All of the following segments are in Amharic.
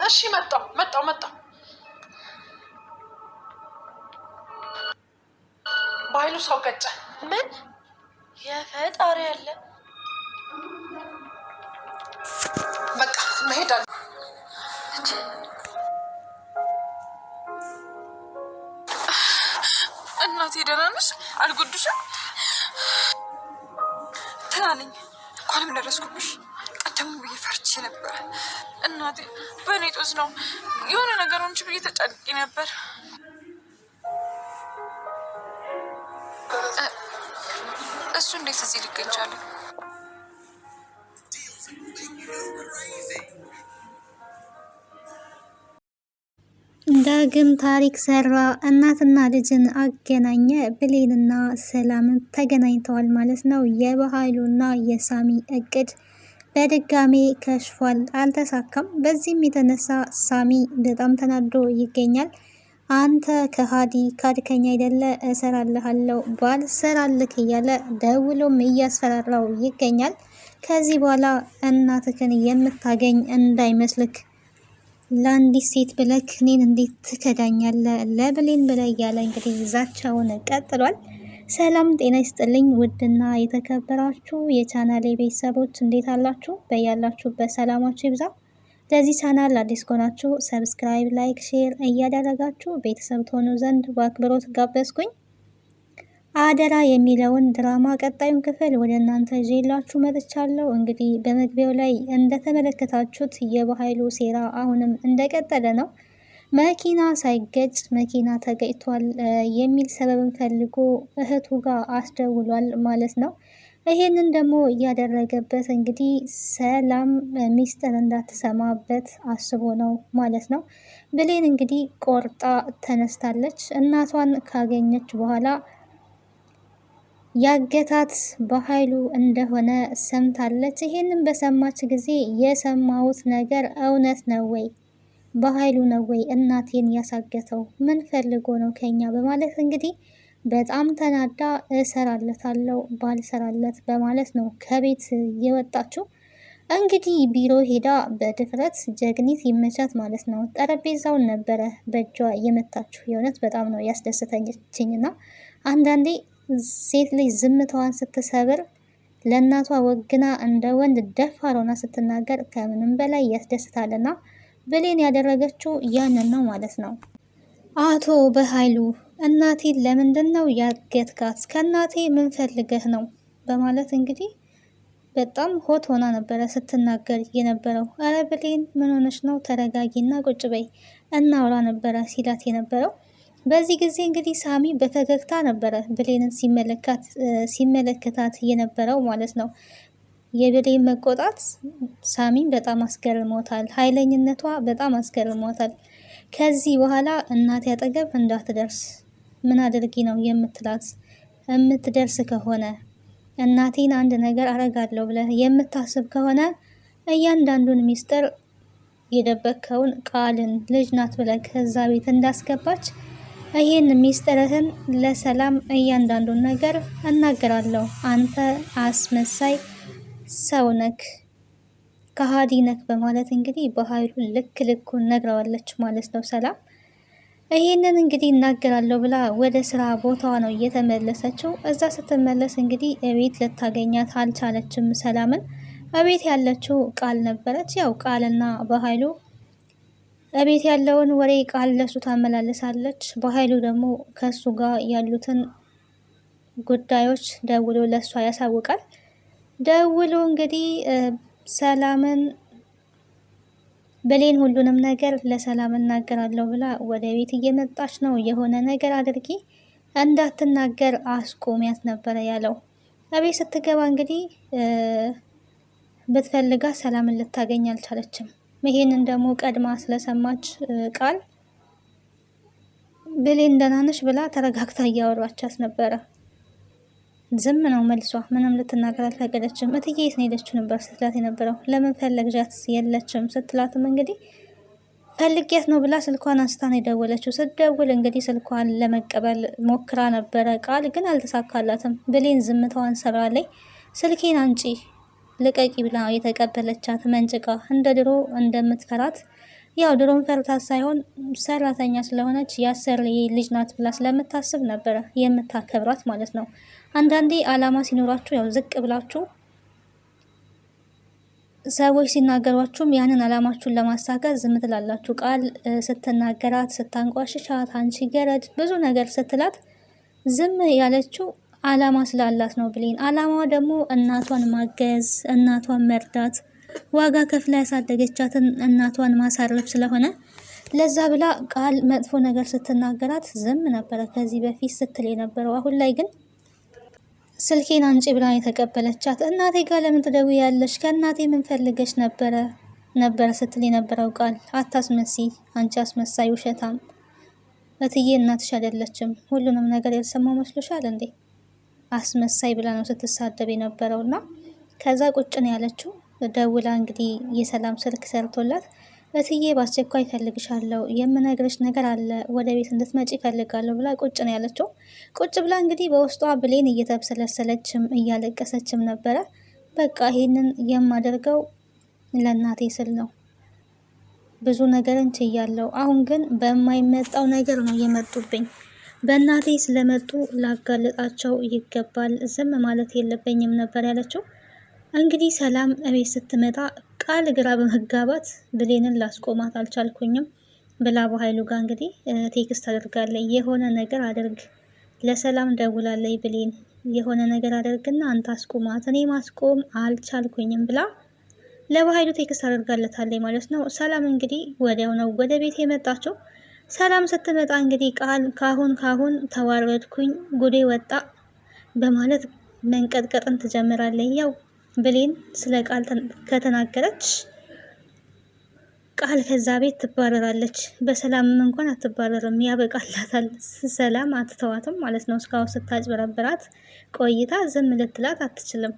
እሺ መጣው በኃይሉ ሰው ገጨ። ምን? የፈጣሪ ያለ በቃ መሄድ አለ። እናቴ ደህና ነሽ? አልጎዱሽም? ትናለኝ እንኳንም ደረስኩብሽ። ቀደሙ ብዬ ፈርቼ ነበር እናቴ። በእኔ ጦስ ነው የሆነ ነገር ሆንሽ ብዬ ተጨንቄ ነበር። እሱ እንዴት እዚህ ሊገኝ ቻለ? ዳግም ታሪክ ሰራ። እናትና ልጅን አገናኘ። ብሌንና ሰላም ተገናኝተዋል ማለት ነው። የበኃይሉና የሳሚ እቅድ በድጋሜ ከሽፏል፣ አልተሳካም። በዚህም የተነሳ ሳሚ በጣም ተናዶ ይገኛል። አንተ ከሃዲ ካድከኝ አይደለ? እሰራልሃለሁ ባልሰራልክ እያለ ደውሎም እያስፈራራው ይገኛል። ከዚህ በኋላ እናትህን የምታገኝ እንዳይመስልክ፣ ለአንዲት ሴት ብለክ እኔን እንዴት ትከዳኛለህ? ለብሌን ብለህ እያለ እንግዲህ ዛቻውን ቀጥሏል። ሰላም ጤና ይስጥልኝ ውድና የተከበራችሁ የቻናሌ ቤተሰቦች እንዴት አላችሁ? በያላችሁበት ሰላማችሁ ይብዛ። ለዚህ ቻናል አዲስ ከሆናችሁ ሰብስክራይብ፣ ላይክ፣ ሼር እያደረጋችሁ ቤተሰብ ትሆኑ ዘንድ በአክብሮት ጋበዝኩኝ። አደራ የሚለውን ድራማ ቀጣዩን ክፍል ወደ እናንተ ይዤላችሁ መጥቻለሁ። እንግዲህ በመግቢያው ላይ እንደተመለከታችሁት የበኃይሉ ሴራ አሁንም እንደቀጠለ ነው። መኪና ሳይገጭ መኪና ተገጭቷል የሚል ሰበብን ፈልጎ እህቱ ጋር አስደውሏል ማለት ነው። ይሄንን ደግሞ እያደረገበት እንግዲህ ሰላም ሚስጥር እንዳትሰማበት አስቦ ነው ማለት ነው። ብሌን እንግዲህ ቆርጣ ተነስታለች። እናቷን ካገኘች በኋላ ያገታት በኃይሉ እንደሆነ ሰምታለች። ይሄንን በሰማች ጊዜ የሰማሁት ነገር እውነት ነው ወይ? በኃይሉ ነው ወይ እናቴን ያሳገተው? ምን ፈልጎ ነው ከኛ? በማለት እንግዲህ በጣም ተናዳ እሰራለታለሁ ባልሰራለት በማለት ነው ከቤት የወጣችው። እንግዲህ ቢሮ ሄዳ በድፍረት ጀግኒት ይመቻት ማለት ነው። ጠረጴዛውን ነበረ በእጇ የመታችው። የእውነት በጣም ነው ያስደሰተችኝና አንዳንዴ ሴት ልጅ ዝምታዋን ስትሰብር ለእናቷ ወግና እንደ ወንድ ደፋር ሆና ስትናገር ከምንም በላይ ያስደስታልና ብሌን ያደረገችው ያንን ነው ማለት ነው። አቶ በኃይሉ እናቴን ለምንድን ነው ያገትካት? ከእናቴ ምን ፈልገህ ነው? በማለት እንግዲህ በጣም ሆት ሆና ነበረ ስትናገር የነበረው። አረ ብሌን ምን ሆነች ነው? ተረጋጊና ቁጭ በይ እናውራ ነበረ ሲላት የነበረው። በዚህ ጊዜ እንግዲህ ሳሚ በፈገግታ ነበረ ብሌንን ሲመለከታት የነበረው ማለት ነው። የብሌን መቆጣት ሳሚን በጣም አስገርሞታል። ኃይለኝነቷ በጣም አስገርሞታል። ከዚህ በኋላ እናቴ አጠገብ እንዳትደርስ ምን አድርጊ ነው የምትላት? የምትደርስ ከሆነ እናቴን አንድ ነገር አረጋለሁ ብለህ የምታስብ ከሆነ እያንዳንዱን ሚስጥር የደበከውን ቃልን ልጅ ናት ብለህ ከዛ ቤት እንዳስገባች ይህን ሚስጥርህን ለሰላም እያንዳንዱን ነገር እናገራለሁ። አንተ አስመሳይ ሰው ነክ፣ ከሃዲ ነክ በማለት እንግዲህ በኃይሉ ልኩን ነግረዋለች ማለት ነው ሰላም። ይህንን እንግዲህ እናገራለሁ ብላ ወደ ስራ ቦታዋ ነው እየተመለሰችው። እዛ ስትመለስ እንግዲህ እቤት ልታገኛት አልቻለችም ሰላምን። እቤት ያለችው ቃል ነበረች። ያው ቃልና በኃይሉ እቤት ያለውን ወሬ ቃል ለሱ ታመላልሳለች። በኃይሉ ደግሞ ከሱ ጋር ያሉትን ጉዳዮች ደውሎ ለሷ ያሳውቃል። ደውሎ እንግዲህ ሰላምን ብሌን ሁሉንም ነገር ለሰላም እናገራለሁ ብላ ወደ ቤት እየመጣች ነው። የሆነ ነገር አድርጊ እንዳትናገር አስቆሚያት ነበረ ያለው። እቤት ስትገባ እንግዲህ ብትፈልጋ ሰላምን ልታገኝ አልቻለችም። ይሄንን ደግሞ ቀድማ ስለሰማች ቃል ብሌን ደህና ነሽ ብላ ተረጋግታ እያወራቻት ነበረ። ዝም ነው መልሷ። ምንም ልትናገር አልፈቀደችም። እትዬ የት ነው ሄደችው ነበር ስትላት የነበረው። ለምን ፈለግሻት? የለችም ስትላትም እንግዲህ ፈልጊያት ነው ብላ ስልኳን አንስታ ነው የደወለችው። ስትደውል እንግዲህ ስልኳን ለመቀበል ሞክራ ነበረ ቃል ግን አልተሳካላትም። ብሌን ዝምታዋን ሰብራለች። ስልኬን አንጪ ልቀቂ ብላ የተቀበለቻት መንጭቃ እንደ ድሮ እንደምትፈራት ያው ድሮም ፈርታት ሳይሆን ሰራተኛ ስለሆነች ያሰሪ ልጅ ናት ብላ ስለምታስብ ነበረ የምታከብራት ማለት ነው። አንዳንዴ አላማ ሲኖራችሁ ያው ዝቅ ብላችሁ ሰዎች ሲናገሯችሁም ያንን አላማችሁን ለማሳካት ዝም ትላላችሁ። ቃል ስትናገራት፣ ስታንቋሽሻት፣ አንቺ ገረድ ብዙ ነገር ስትላት ዝም ያለችው አላማ ስላላት ነው ብሌን። አላማዋ ደግሞ እናቷን ማገዝ፣ እናቷን መርዳት፣ ዋጋ ከፍላ ያሳደገቻትን እናቷን ማሳረፍ ስለሆነ ለዛ ብላ ቃል መጥፎ ነገር ስትናገራት ዝም ነበረ ከዚህ በፊት ስትል የነበረው። አሁን ላይ ግን ስልኬን አንጪ ብላ የተቀበለቻት። እናቴ ጋር ለምን ትደውያለሽ? ከእናቴ ምን ፈልገሽ ነበረ ስትል የነበረው ቃል። አታስመሲ አንቺ አስመሳይ ውሸታም፣ እትዬ እናትሽ አይደለችም። ሁሉንም ነገር ያልሰማው መስሎሻል እንዴ? አስመሳይ ብላ ነው ስትሳደብ የነበረው። እና ከዛ ቁጭ ነው ያለችው። ደውላ እንግዲህ የሰላም ስልክ ሰርቶላት እትዬ በአስቸኳይ እፈልግሻለሁ፣ የምነግርሽ ነገር አለ፣ ወደ ቤት እንድትመጪ እፈልጋለሁ ብላ ቁጭ ነው ያለችው። ቁጭ ብላ እንግዲህ በውስጧ ብሌን እየተብሰለሰለችም እያለቀሰችም ነበረ። በቃ ይሄንን የማደርገው ለእናቴ ስል ነው፣ ብዙ ነገርን ችያለሁ። አሁን ግን በማይመጣው ነገር ነው የመጡብኝ። በእናቴ ስለመጡ ላጋለጣቸው ይገባል፣ ዝም ማለት የለብኝም ነበር ያለችው። እንግዲህ ሰላም እቤት ስትመጣ ቃል ግራ በመጋባት ብሌንን ላስቆማት አልቻልኩኝም ብላ በኃይሉ ጋር እንግዲህ ቴክስት አድርጋለች። የሆነ ነገር አድርግ፣ ለሰላም ደውላለች ብሌን፣ የሆነ ነገር አድርግና አንተ አስቆማት፣ እኔ ማስቆም አልቻልኩኝም ብላ ለበኃይሉ ቴክስት አድርጋለታለች ማለት ነው። ሰላም እንግዲህ ወዲያው ነው ወደ ቤት የመጣችው። ሰላም ስትመጣ እንግዲህ ቃል ካሁን ተዋረድኩኝ፣ ጉዴ ወጣ በማለት መንቀጥቀጥን ትጀምራለች። ያው ብሌን ስለ ቃል ከተናገረች ቃል ከዛ ቤት ትባረራለች። በሰላምም እንኳን አትባረርም፣ ያበቃላታል። ሰላም አትተዋትም ማለት ነው። እስካሁን ስታጭበረብራት ቆይታ ዝም ልትላት አትችልም።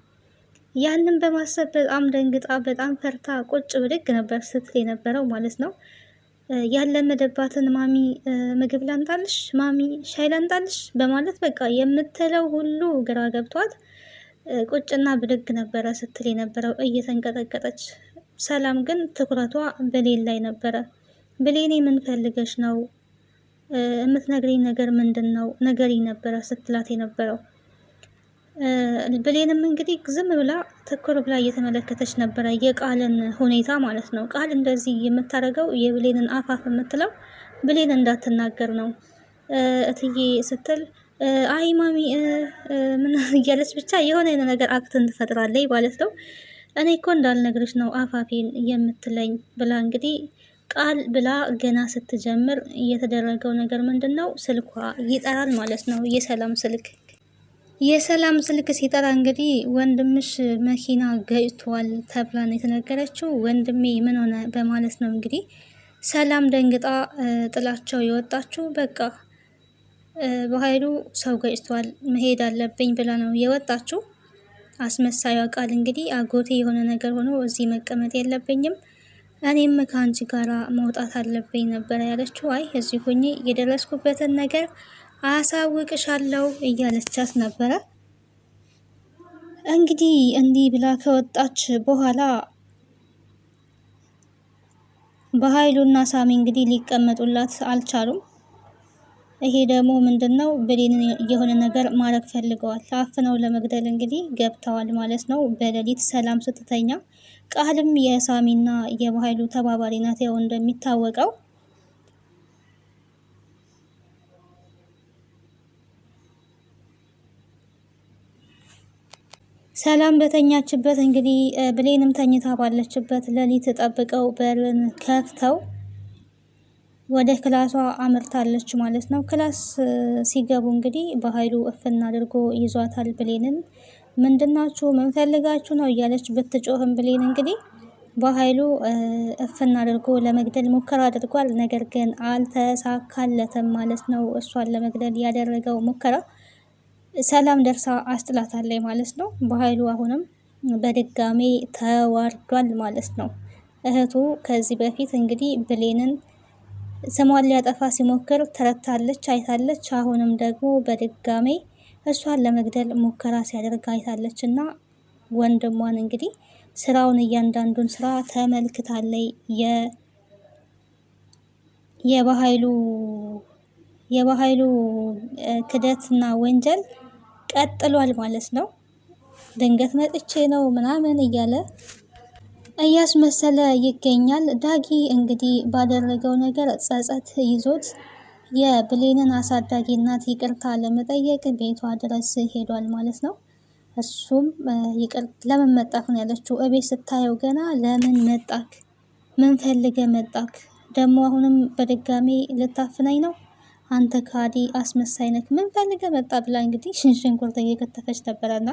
ያንን በማሰብ በጣም ደንግጣ በጣም ፈርታ ቁጭ ብድግ ነበር ስትል የነበረው ማለት ነው። ያለመደባትን ማሚ ምግብ ላንጣልሽ፣ ማሚ ሻይ ላንጣልሽ በማለት በቃ የምትለው ሁሉ ግራ ገብቷት ቁጭና ብድግ ነበረ ስትል የነበረው እየተንቀጠቀጠች። ሰላም ግን ትኩረቷ ብሌን ላይ ነበረ። ብሌኔ ምን ፈልገሽ ነው? የምትነግሪኝ ነገር ምንድን ነው? ነገሪ ነበረ ስትላት የነበረው። ብሌንም እንግዲህ ዝም ብላ ትኩር ብላ እየተመለከተች ነበረ የቃልን ሁኔታ ማለት ነው። ቃል እንደዚህ የምታደርገው የብሌንን አፋፍ የምትለው ብሌን እንዳትናገር ነው እትዬ ስትል አይ ማሚ ምን እያለች ብቻ የሆነ ነገር አክትን ትፈጥራለች ማለት ነው። እኔ እኮ እንዳልነግርሽ ነው አፋፌን የምትለኝ ብላ እንግዲህ ቃል ብላ ገና ስትጀምር የተደረገው ነገር ምንድን ነው? ስልኳ ይጠራል ማለት ነው። የሰላም ስልክ ሲጠራ እንግዲህ ወንድምሽ መኪና ገጭቷል ተብላ ነው የተነገረችው። ወንድሜ ምን ሆነ በማለት ነው እንግዲህ ሰላም ደንግጣ ጥላቸው የወጣችው። በቃ በኃይሉ ሰው ገጭቷል መሄድ አለብኝ ብላ ነው የወጣችው። አስመሳዩ ቃል እንግዲህ አጎቴ የሆነ ነገር ሆኖ እዚህ መቀመጥ የለብኝም፣ እኔም ከአንቺ ጋራ መውጣት አለብኝ ነበረ ያለችው። አይ እዚህ ሁኜ የደረስኩበትን ነገር አሳውቅሻለሁ እያለቻት ነበረ። እንግዲህ እንዲህ ብላ ከወጣች በኋላ በኃይሉና ሳሚ እንግዲህ ሊቀመጡላት አልቻሉም። ይሄ ደግሞ ምንድነው? ብሌንን የሆነ ነገር ማድረግ ፈልገዋል። አፍነው ለመግደል እንግዲህ ገብተዋል ማለት ነው። በሌሊት ሰላም ስትተኛ ቃልም የሳሚና የበኃይሉ ተባባሪ ናት። ያው እንደሚታወቀው ሰላም በተኛችበት እንግዲህ ብሌንም ተኝታ ባለችበት ሌሊት ጠብቀው በርን ከፍተው ወደ ክላሷ አምርታለች ማለት ነው። ክላስ ሲገቡ እንግዲህ በኃይሉ እፍና አድርጎ ይዟታል ብሌንን። ምንድናችሁ? ምን ፈልጋችሁ ነው እያለች ብትጮህም ብሌን እንግዲህ በኃይሉ እፍና አድርጎ ለመግደል ሙከራ አድርጓል። ነገር ግን አልተሳካለትም ማለት ነው። እሷን ለመግደል ያደረገው ሙከራ ሰላም ደርሳ አስጥላታለች ማለት ነው። በኃይሉ አሁንም በድጋሜ ተዋርዷል ማለት ነው። እህቱ ከዚህ በፊት እንግዲህ ብሌንን ስሟን ሊያጠፋ ሲሞክር ተረታለች፣ አይታለች። አሁንም ደግሞ በድጋሜ እሷን ለመግደል ሙከራ ሲያደርግ አይታለች እና ወንድሟን እንግዲህ ስራውን እያንዳንዱን ስራ ተመልክታለች። የበኃይሉ ክደትና ወንጀል ቀጥሏል ማለት ነው። ድንገት መጥቼ ነው ምናምን እያለ እያስመሰለ ይገኛል። ዳጊ እንግዲህ ባደረገው ነገር ጸጸት ይዞት የብሌንን አሳዳጊ እናት ይቅርታ ለመጠየቅ ቤቷ ድረስ ሄዷል ማለት ነው። እሱም ለምን መጣክ ነው ያለችው። እቤት ስታየው ገና ለምን መጣክ? ምን ፈልገ መጣክ? ደግሞ አሁንም በድጋሚ ልታፍነኝ ነው? አንተ ካዲ አስመሳይ ነክ፣ ምን ፈልገ መጣ ብላ እንግዲህ ሽንኩርት እየከተፈች ነበረና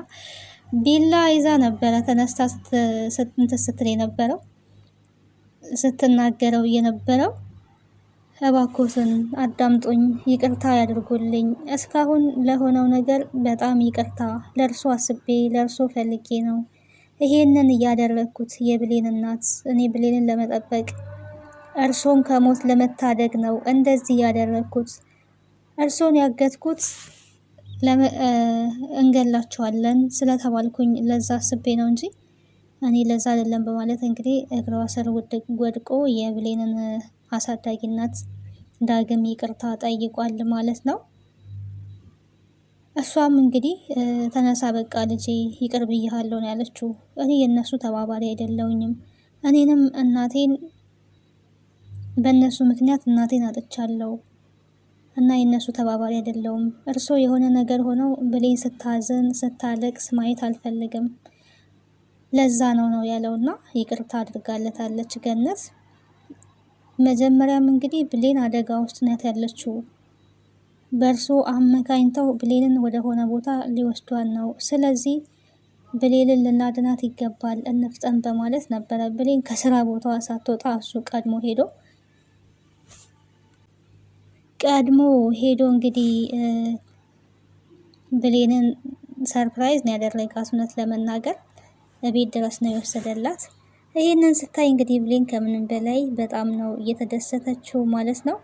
ቢላ ይዛ ነበረ ተነስታ ስትል የነበረው ስትናገረው የነበረው እባክዎትን አዳምጦኝ ይቅርታ ያድርጉልኝ። እስካሁን ለሆነው ነገር በጣም ይቅርታ። ለእርሶ አስቤ ለእርሶ ፈልጌ ነው ይሄንን እያደረግኩት። የብሌን እናት፣ እኔ ብሌንን ለመጠበቅ እርሶን ከሞት ለመታደግ ነው እንደዚህ ያደረግኩት። እርሶን ያገትኩት እንገላቸዋለን ስለተባልኩኝ ለዛ አስቤ ነው እንጂ እኔ ለዛ አይደለም በማለት እንግዲህ እግሯ ስር ወድቆ የብሌንን አሳዳጊ እናት ዳግም ይቅርታ ጠይቋል ማለት ነው። እሷም እንግዲህ ተነሳ በቃ ልጄ ይቅር ብያለሁ ነው ያለችው። እኔ የእነሱ ተባባሪ አይደለሁኝም። እኔንም እናቴን በእነሱ ምክንያት እናቴን አጥቻለሁ እና የእነሱ ተባባሪ አይደለሁም። እርሶ የሆነ ነገር ሆነው ብሌን ስታዘን ስታለቅስ ማየት አልፈልግም። ለዛ ነው ያለውና ይቅርታ አድርጋለታለች ገነት። መጀመሪያም እንግዲህ ብሌን አደጋ ውስጥ ናት ያለችው። በእርሶ አመካኝተው ብሌንን ወደ ሆነ ቦታ ሊወስዷን ነው። ስለዚህ ብሌንን ልናድናት ይገባል፣ እንፍጠን በማለት ነበረ ብሌን ከስራ ቦታዋ ሳትወጣ እሱ ቀድሞ ሄዶ እንግዲህ ብሌንን ሰርፕራይዝ ነው ያደረጋት። እውነት ለመናገር ቤት ድረስ ነው የወሰደላት። ይህንን ስታይ እንግዲህ ብሌን ከምንም በላይ በጣም ነው እየተደሰተችው ማለት ነው።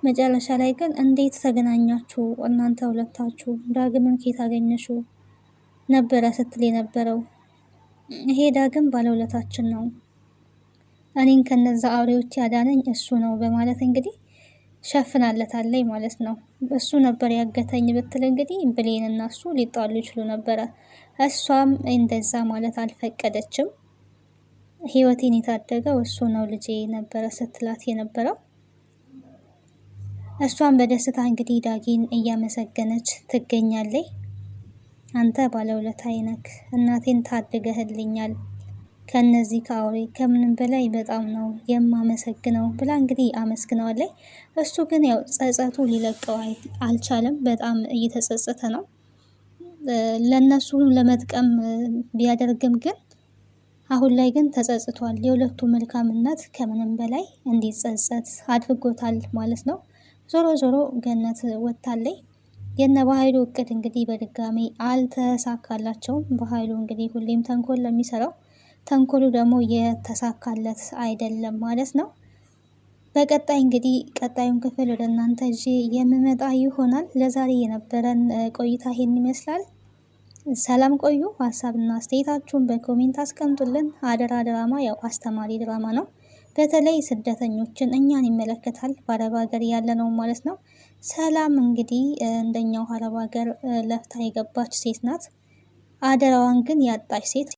መጨረሻ ላይ ግን እንዴት ተገናኛችሁ እናንተ ሁለታችሁ? ዳግምን ከየት አገኘሽው ነበረ ስትል የነበረው። ይሄ ዳግም ባለውለታችን ነው፣ እኔን ከነዛ አውሬዎች ያዳነኝ እሱ ነው በማለት እንግዲህ ሸፍናለታለች ማለት ነው። እሱ ነበር ያገተኝ ብትል እንግዲህ ብሌን እና እሱ ሊጣሉ ይችሉ ነበረ። እሷም እንደዛ ማለት አልፈቀደችም። ህይወቴን የታደገው እሱ ነው ልጄ ነበረ ስትላት የነበረው። እሷም በደስታ እንግዲህ ዳጊን እያመሰገነች ትገኛለች። አንተ ባለውለታዬ ነክ፣ እናቴን ታድገህልኛል ከነዚህ ከአውሬ ከምንም በላይ በጣም ነው የማመሰግነው ብላ እንግዲህ አመስግነዋለች። እሱ ግን ያው ጸጸቱ ሊለቀው አልቻለም። በጣም እየተጸጸተ ነው። ለነሱ ለመጥቀም ቢያደርግም ግን አሁን ላይ ግን ተጸጽቷል። የሁለቱ መልካምነት ከምንም በላይ እንዲጸጸት አድርጎታል ማለት ነው። ዞሮ ዞሮ ገነት ወጥታለች። የነ በኃይሉ እቅድ እንግዲህ በድጋሚ አልተሳካላቸውም። በኃይሉ እንግዲህ ሁሌም ተንኮል ለሚሰራው ተንኮሉ ደግሞ የተሳካለት አይደለም ማለት ነው። በቀጣይ እንግዲህ ቀጣዩን ክፍል ወደ እናንተ ይዤ የምመጣ ይሆናል። ለዛሬ የነበረን ቆይታ ይሄን ይመስላል። ሰላም ቆዩ። ሀሳብና አስተያየታችሁን በኮሜንት አስቀምጡልን። አደራ ድራማ ያው አስተማሪ ድራማ ነው። በተለይ ስደተኞችን እኛን ይመለከታል። በአረብ ሀገር ያለ ነው ማለት ነው። ሰላም እንግዲህ እንደኛው አረብ ሀገር ለፍታ የገባች ሴት ናት። አደራዋን ግን ያጣች ሴት